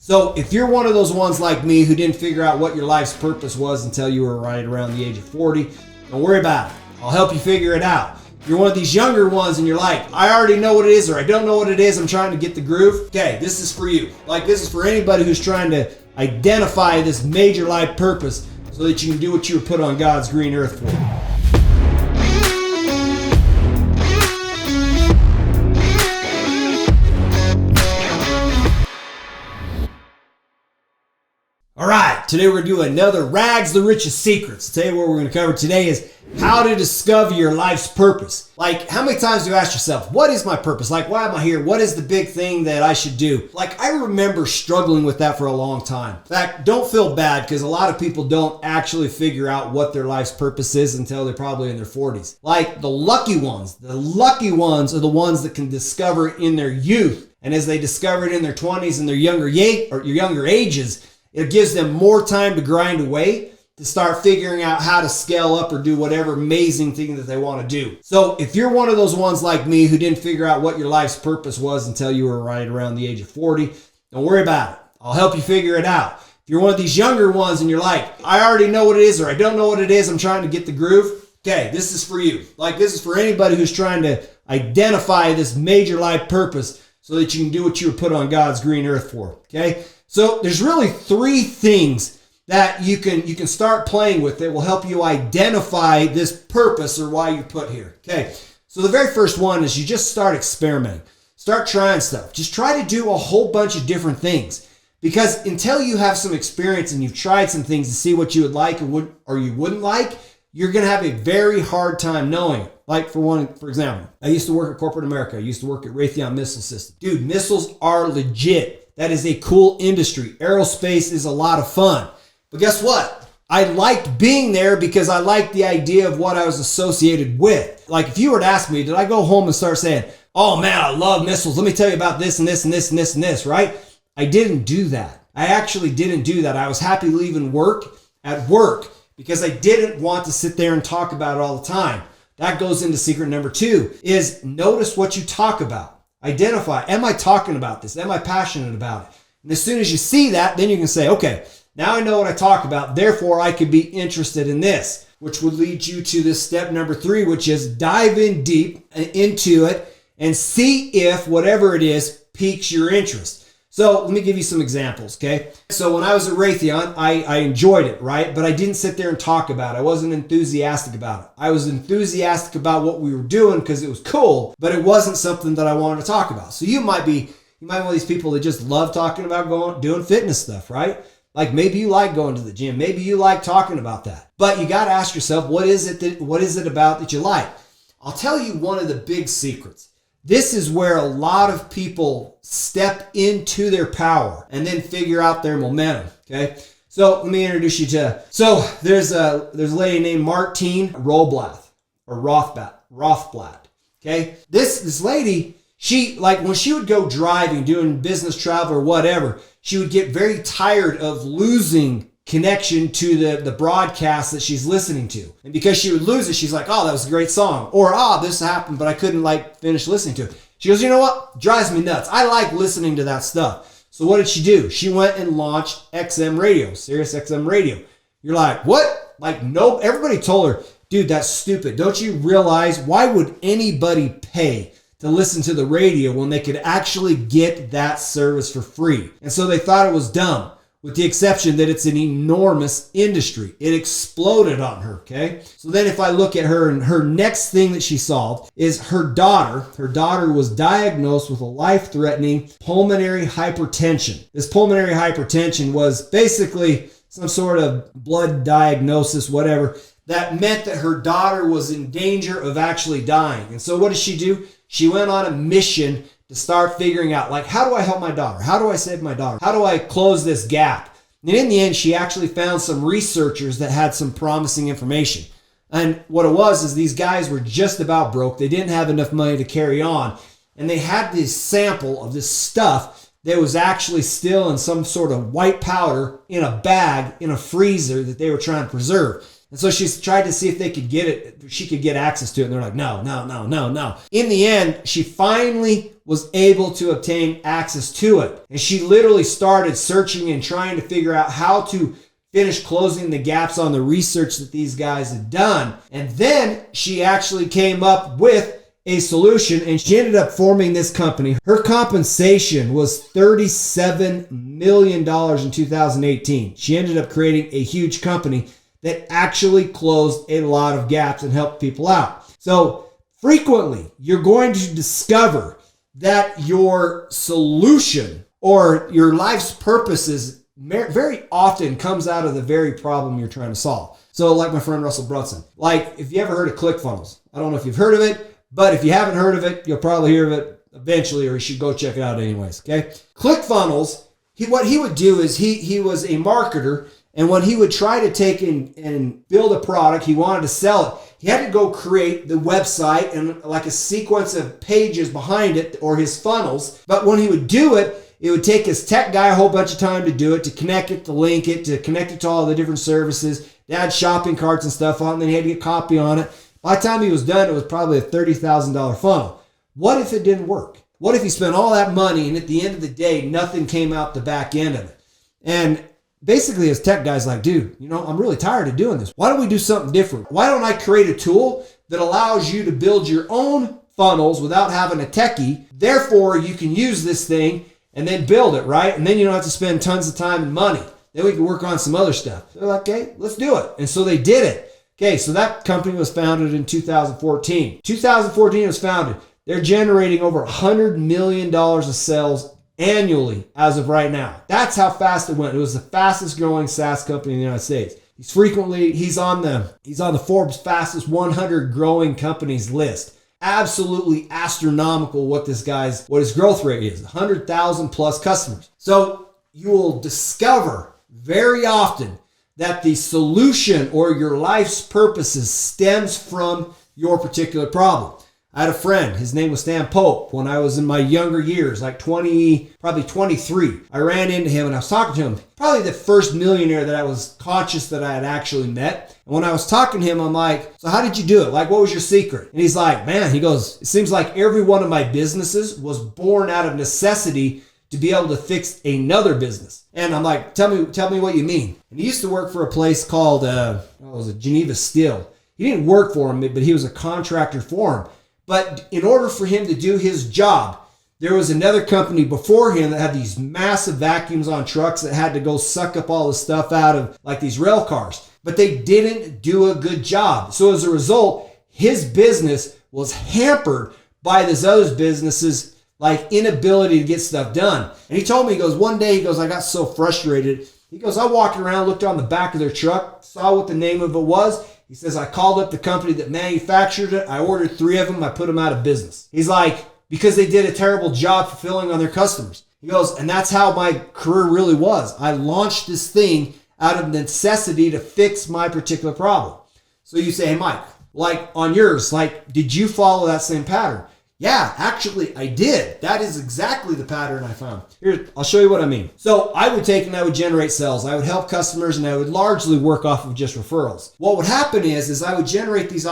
So if you're one of those ones like me who didn't figure out what your life's purpose was until you were right around the age of 40, don't worry about it. I'll help you figure it out. If you're one of these younger ones and you're like, I already know what it is, or I don't know what it is, I'm trying to get the groove. Okay, this is for you. Like, this is for anybody who's trying to identify this major life purpose so that you can do what you were put on God's green earth for. All right, today we're going to do another Rags the Richest Secrets. Today what we're going to cover today is how to discover your life's purpose. Like, how many times do you ask yourself, what is my purpose? Like, why am I here? What is the big thing that I should do? Like, I remember struggling with that for a long time. In fact, don't feel bad because a lot of people don't actually figure out what their life's purpose is until they're probably in their 40s. Like the lucky ones are the ones that can discover it in their youth. And as they discover it in their 20s and their younger ages, it gives them more time to grind away to start figuring out how to scale up or do whatever amazing thing that they want to do. So if you're one of those ones like me who didn't figure out what your life's purpose was until you were right around the age of 40, don't worry about it. I'll help you figure it out. If you're one of these younger ones and you're like, I already know what it is, or I don't know what it is, I'm trying to get the groove. Okay, this is for you. Like, this is for anybody who's trying to identify this major life purpose so that you can do what you were put on God's green earth for. Okay? So there's really three things that you can start playing with that will help you identify this purpose or why you're put here. Okay, so the very first one is you just start experimenting. Start trying stuff. Just try to do a whole bunch of different things. Because until you have some experience and you've tried some things to see what you would like or you wouldn't like, you're going to have a very hard time knowing it. Like for example, I used to work at corporate America. I used to work at Raytheon Missile Systems. Dude, missiles are legit. That is a cool industry. Aerospace is a lot of fun. But guess what? I liked being there because I liked the idea of what I was associated with. Like, if you were to ask me, did I go home and start saying, oh man, I love missiles. Let me tell you about this and this and this and this and this, right? I didn't do that. I actually didn't do that. I was happy leaving work at work because I didn't want to sit there and talk about it all the time. That goes into secret number 2 is notice what you talk about. Identify, am I talking about this? Am I passionate about it? And as soon as you see that, then you can say, okay, now I know what I talk about, therefore I could be interested in this, which would lead you to this step number 3, which is dive in deep into it and see if whatever it is piques your interest. So let me give you some examples, okay? So when I was at Raytheon, I enjoyed it, right? But I didn't sit there and talk about it. I wasn't enthusiastic about it. I was enthusiastic about what we were doing because it was cool, but it wasn't something that I wanted to talk about. So you might be one of these people that just love talking about doing fitness stuff, right? Like, maybe you like going to the gym. Maybe you like talking about that. But you got to ask yourself, what is it about that you like? I'll tell you one of the big secrets. This is where a lot of people step into their power and then figure out their momentum, okay? So let me introduce you to, there's a lady named Martine Rothblatt, okay? This lady, she, like, when she would go driving, doing business travel or whatever, she would get very tired of losing connection to the broadcast that she's listening to. And because she would lose it, she's like, oh, that was a great song. Or, this happened, but I couldn't finish listening to it. She goes, you know what? Drives me nuts. I like listening to that stuff. So what did she do? She went and launched XM Radio, Sirius XM Radio. You're like, what? Like, no, everybody told her, dude, that's stupid. Don't you realize, why would anybody pay to listen to the radio when they could actually get that service for free? And so they thought it was dumb. With the exception that it's an enormous industry. It exploded on her, okay? So then if I look at her, and her next thing that she solved is her daughter. Her daughter was diagnosed with a life-threatening pulmonary hypertension. This pulmonary hypertension was basically some sort of blood diagnosis, whatever, that meant that her daughter was in danger of actually dying. And so what did she do? She went on a mission to start figuring out, like, how do I help my daughter? How do I save my daughter? How do I close this gap? And in the end, she actually found some researchers that had some promising information. And what it was is these guys were just about broke. They didn't have enough money to carry on. And they had this sample of this stuff that was actually still in some sort of white powder in a bag in a freezer that they were trying to preserve. And so she's tried to see if they could get it, she could get access to it. And they're like, no, no, no, no, no. In the end, she finally was able to obtain access to it. And she literally started searching and trying to figure out how to finish closing the gaps on the research that these guys had done. And then she actually came up with a solution, and she ended up forming this company. Her compensation was $37 million in 2018. She ended up creating a huge company that actually closed a lot of gaps and helped people out. So frequently, you're going to discover that your solution or your life's purposes very often comes out of the very problem you're trying to solve. So like my friend Russell Brunson, like if you ever heard of ClickFunnels, I don't know if you've heard of it, but if you haven't heard of it, you'll probably hear of it eventually, or you should go check it out anyways, okay? ClickFunnels, what he would do is he was a marketer, and when he would try to take and build a product, he wanted to sell it, he had to go create the website and like a sequence of pages behind it, or his funnels. But when he would do it, it would take his tech guy a whole bunch of time to do it, to connect it, to link it, to connect it to all the different services. They had shopping carts and stuff on it, and then he had to get copy on it. By the time he was done, it was probably a $30,000 funnel. What if it didn't work? What if he spent all that money and at the end of the day, nothing came out the back end of it? And basically his tech guy's like, dude, I'm really tired of doing this. Why don't we do something different? Why don't I create a tool that allows you to build your own funnels without having a techie? Therefore, you can use this thing and then build it, right? And then you don't have to spend tons of time and money. Then we can work on some other stuff. They're like, okay, let's do it. And so they did it. Okay, so that company was founded in 2014. 2014 it was founded. They're generating over $100 million of sales annually as of right now. That's how fast it went. It was the fastest growing SaaS company in the United States. He's on the Forbes fastest 100 growing companies list. Absolutely astronomical what his growth rate is. 100,000 plus customers. So you will discover very often that the solution or your life's purposes stems from your particular problem. I had a friend, his name was Stan Pope. When I was in my younger years, like probably 23, I ran into him and I was talking to him. Probably the first millionaire that I was conscious that I had actually met. And when I was talking to him, I'm like, so how did you do it? Like, what was your secret? And he's like, man, he goes, it seems like every one of my businesses was born out of necessity to be able to fix another business. And I'm like, tell me what you mean. And he used to work for a place called, Geneva Steel. He didn't work for him, but he was a contractor for him. But in order for him to do his job, there was another company before him that had these massive vacuums on trucks that had to go suck up all the stuff out of like these rail cars. But they didn't do a good job. So as a result, his business was hampered by this other business's like inability to get stuff done. And he told me, he goes, one day, he goes, I got so frustrated. He goes, I walked around, looked on the back of their truck, saw what the name of it was. He says, I called up the company that manufactured it. I ordered 3 of them. I put them out of business. He's like, because they did a terrible job fulfilling on their customers. He goes, and that's how my career really was. I launched this thing out of necessity to fix my particular problem. So you say, hey, Mike, like on yours, like, did you follow that same pattern? Yeah, actually, I did. That is exactly the pattern I found. Here, I'll show you what I mean. So I would take and I would generate sales. I would help customers and I would largely work off of just referrals. What would happen is I would generate these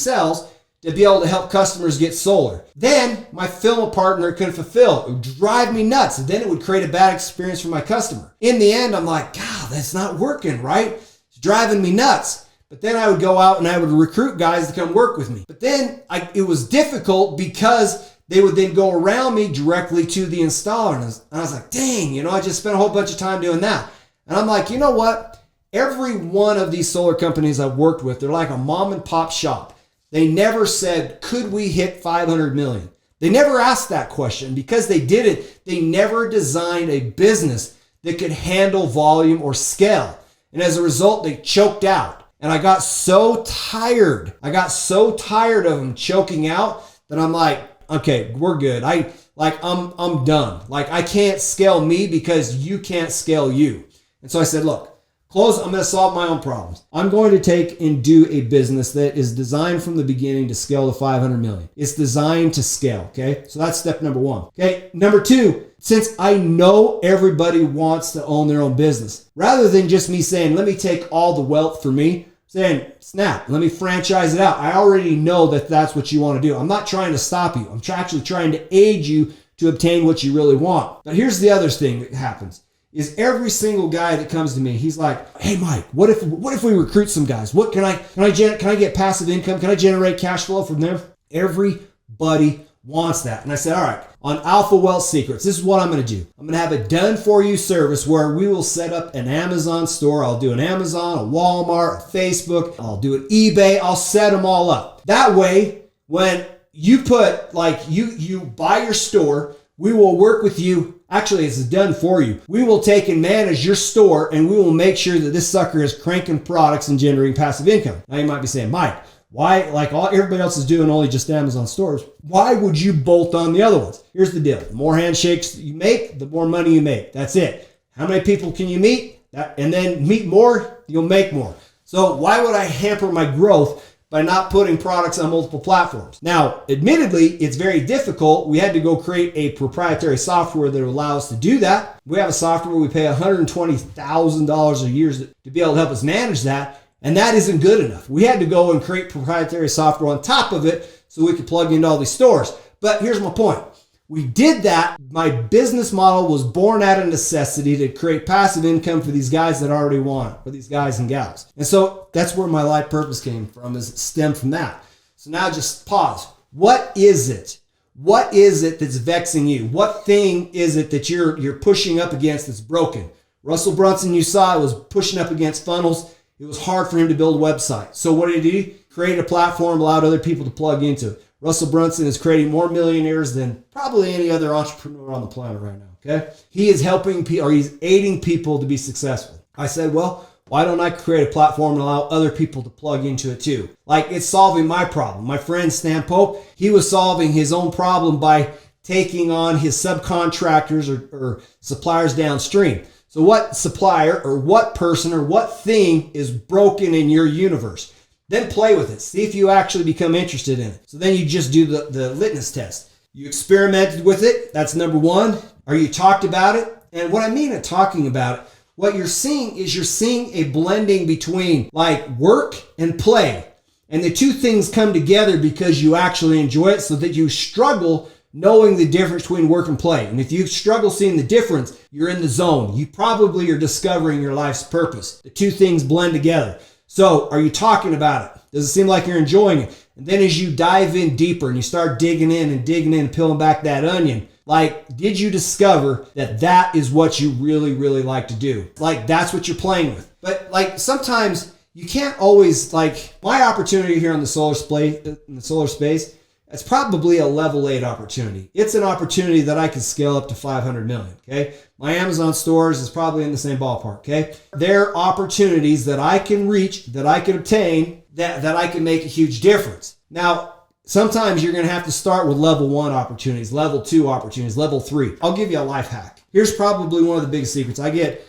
sales to be able to help customers get solar. Then my film partner couldn't fulfill. It would drive me nuts. And then it would create a bad experience for my customer. In the end, I'm like, God, that's not working, right? It's driving me nuts. But then I would go out and I would recruit guys to come work with me. But then it was difficult because they would then go around me directly to the installer. And I was like, dang, I just spent a whole bunch of time doing that. And I'm like, you know what? Every one of these solar companies I've worked with, they're like a mom and pop shop. They never said, could we hit 500 million? They never asked that question. Because they did it, they never designed a business that could handle volume or scale. And as a result, they choked out. And I got so tired. I got so tired of them choking out that I'm like, okay, we're good. I'm done. Like, I can't scale me because you can't scale you. And so I said, look, I'm going to solve my own problems. I'm going to take and do a business that is designed from the beginning to scale to 500 million. It's designed to scale, okay? So that's step number 1. Okay, number 2, since I know everybody wants to own their own business, rather than just me saying, let me take all the wealth for me, saying, snap, let me franchise it out. I already know that that's what you want to do. I'm not trying to stop you. I'm actually trying to aid you to obtain what you really want. But here's the other thing that happens is every single guy that comes to me, he's like, hey, Mike, what if we recruit some guys? What can I get passive income? Can I generate cash flow from them? Everybody wants that. And I said, all right, on Alpha Wealth Secrets, this is what I'm going to do. I'm going to have a done for you service where we will set up an Amazon store. I'll do an Amazon, a Walmart, a Facebook. I'll do an eBay. I'll set them all up. That way, when you put you buy your store, we will work with you. Actually, it's done for you. We will take and manage your store, and we will make sure that this sucker is cranking products and generating passive income. Now you might be saying, Mike, why, everybody else is doing only just Amazon stores, why would you bolt on the other ones? Here's the deal. The more handshakes you make, the more money you make. That's it. How many people can you meet? And then meet more, you'll make more. So why would I hamper my growth by not putting products on multiple platforms? Now, admittedly, it's very difficult. We had to go create a proprietary software that will allow us to do that. We have a software we pay $120,000 a year to be able to help us manage that. And that isn't good enough. We had to go and create proprietary software on top of it so we could plug into all these stores. But here's my point. We did that. My business model was born out of necessity to create passive income for these guys that already want it, for these guys and gals. And so that's where my life purpose came from, is it stemmed from that. So now just pause. What is it? What is it that's vexing you? What thing is it that you're pushing up against that's broken? Russell Brunson, you saw, was pushing up against funnels. It was hard for him to build a website. So what did he do? Create a platform, allowed other people to plug into it. Russell Brunson is creating more millionaires than probably any other entrepreneur on the planet right now, okay? He is helping people, or he's aiding people to be successful. I said, well, why don't I create a platform and allow other people to plug into it too? Like, it's solving my problem. My friend Stan Pope, he was solving his own problem by taking on his subcontractors or suppliers downstream. So what supplier or what person or what thing is broken in your universe? Then play with it. See if you actually become interested in it. So then you just do the litmus test. You experimented with it. That's number one. Or you talked about it. And what I mean in talking about it, what you're seeing is you're seeing a blending between like work and play. And the two things come together because you actually enjoy it, so that you struggle knowing the difference between work and play. And if you struggle seeing the difference, you're in the zone. You probably are discovering your life's purpose. The two things blend together. So are you talking about it? Does it seem like you're enjoying it? And then as you dive in deeper and you start digging in and peeling back that onion, like, did you discover that that is what you really, really like to do? Like, that's what you're playing with. But like, sometimes you can't always, like, my opportunity here in the solar space, it's probably a level 8 opportunity. It's an opportunity that I can scale up to 500 million, okay? My Amazon stores is probably in the same ballpark, okay? There are opportunities that I can reach, that I can obtain, that I can make a huge difference. Now, sometimes you're gonna have to start with level 1 opportunities, level 2 opportunities, level 3. I'll give you a life hack. Here's probably one of the biggest secrets. I get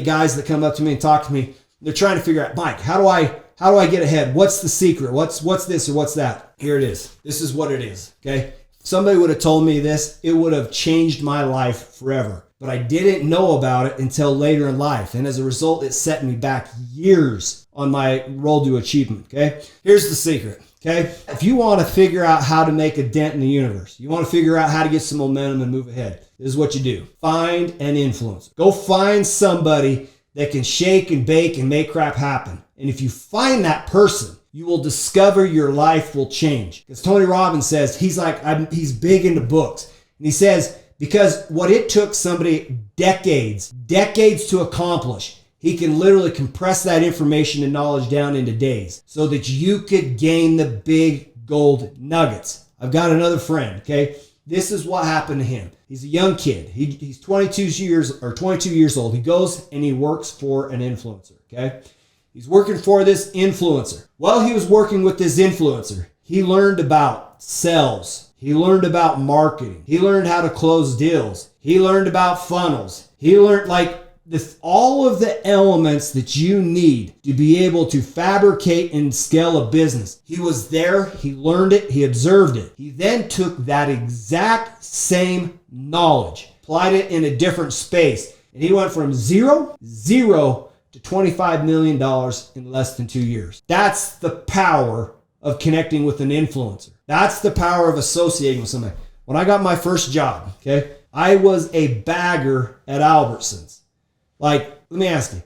guys that come up to me and talk to me. They're trying to figure out, Mike, how do I get ahead? What's the secret? What's this or what's that? Here it is. This is what it is, okay? If somebody would have told me this, it would have changed my life forever. But I didn't know about it until later in life. And as a result, it set me back years on my road to achievement, okay? Here's the secret, okay? If you want to figure out how to make a dent in the universe, you want to figure out how to get some momentum and move ahead, this is what you do. Find an influencer. Go find somebody that can shake and bake and make crap happen. And if you find that person, you will discover your life will change. Because Tony Robbins says, he's big into books. And he says, because what it took somebody decades to accomplish, he can literally compress that information and knowledge down into days so that you could gain the big gold nuggets. I've got another friend, okay? This is what happened to him. He's a young kid. He's 22 years old. He goes and he works for an influencer, okay? He's working for this influencer. While he was working with this influencer, he learned about sales. He learned about marketing. He learned how to close deals. He learned about funnels. He learned all of the elements that you need to be able to fabricate and scale a business. He was there. He learned it. He observed it. He then took that exact same knowledge, applied it in a different space, and he went from zero to $25 million in less than 2 years. That's the power of connecting with an influencer. That's the power of associating with somebody. When I got my first job, okay, I was a bagger at Albertsons. Like, let me ask you,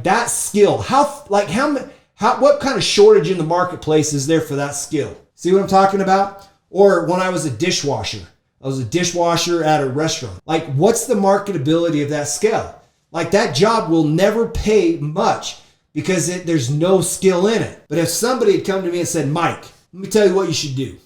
that skill, what kind of shortage in the marketplace is there for that skill? See what I'm talking about? Or when I was a dishwasher, at a restaurant. Like, what's the marketability of that skill? Like, that job will never pay much because there's no skill in it. But if somebody had come to me and said, Mike, let me tell you what you should do.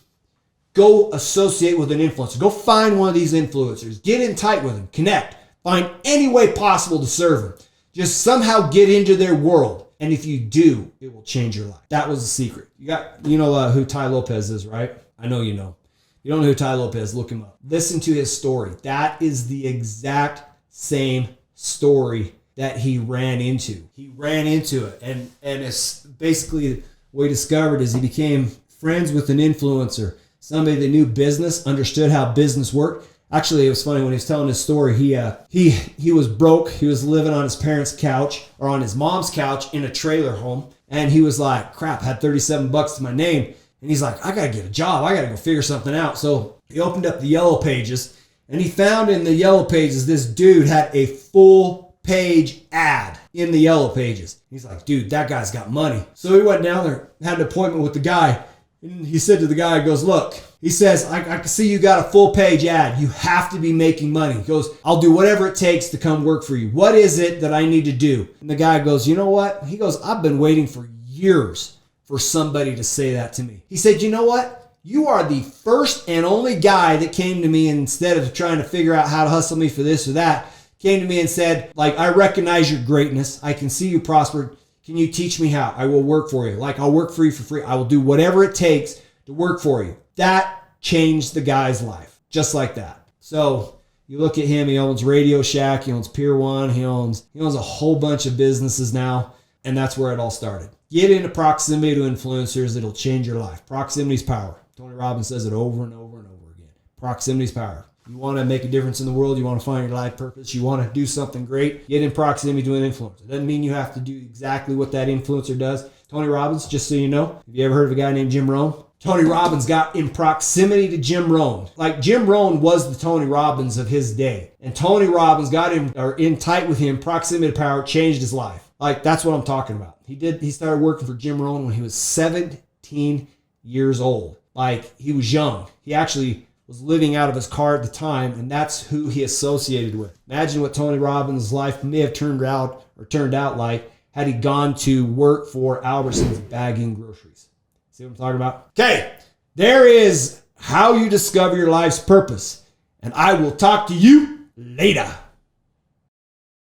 Go associate with an influencer. Go find one of these influencers. Get in tight with them. Connect. Find any way possible to serve them. Just somehow get into their world. And if you do, it will change your life. That was the secret. You know who Tai Lopez is, right? I know you know. You don't know who Tai Lopez is, look him up. Listen to his story. That is the exact same story that he ran into. He ran into it. And it's basically what he discovered is he became friends with an influencer. Somebody that knew business, understood how business worked. Actually, it was funny when he was telling his story. He was broke. He was living on his parents' couch or on his mom's couch in a trailer home. And he was like, crap, had $37 to my name. And he's like, I got to get a job. I got to go figure something out. So he opened up the Yellow Pages and he found in the Yellow Pages, this dude had a full page ad in the Yellow Pages. He's like, dude, that guy's got money. So he went down there, had an appointment with the guy. And he said to the guy, he goes, look, he says, I can see you got a full page ad. You have to be making money. He goes, I'll do whatever it takes to come work for you. What is it that I need to do? And the guy goes, you know what? He goes, I've been waiting for years for somebody to say that to me. He said, you know what? You are the first and only guy that came to me, and instead of trying to figure out how to hustle me for this or that, came to me and said, like, I recognize your greatness. I can see you prospered. Can you teach me how? I will work for you. Like, I'll work for you for free. I will do whatever it takes to work for you. That changed the guy's life, just like that. So you look at him, he owns Radio Shack, he owns Pier 1, he owns a whole bunch of businesses now, and that's where it all started. Get into proximity to influencers, it'll change your life. Proximity's power. Tony Robbins says it over and over and over again. Proximity's power. You want to make a difference in the world, you want to find your life purpose, you want to do something great, get in proximity to an influencer. It doesn't mean you have to do exactly what that influencer does. Tony Robbins, just so you know, have you ever heard of a guy named Jim Rohn? Tony Robbins got in proximity to Jim Rohn. Like, Jim Rohn was the Tony Robbins of his day. And Tony Robbins got in tight with him, proximity to power, changed his life. Like, that's what I'm talking about. He started working for Jim Rohn when he was 17 years old. Like, he was young. He actually was living out of his car at the time, and that's who he associated with. Imagine what Tony Robbins' life may have turned out like had he gone to work for Albertsons bagging groceries. See what I'm talking about? Okay, there is how you discover your life's purpose, and I will talk to you later.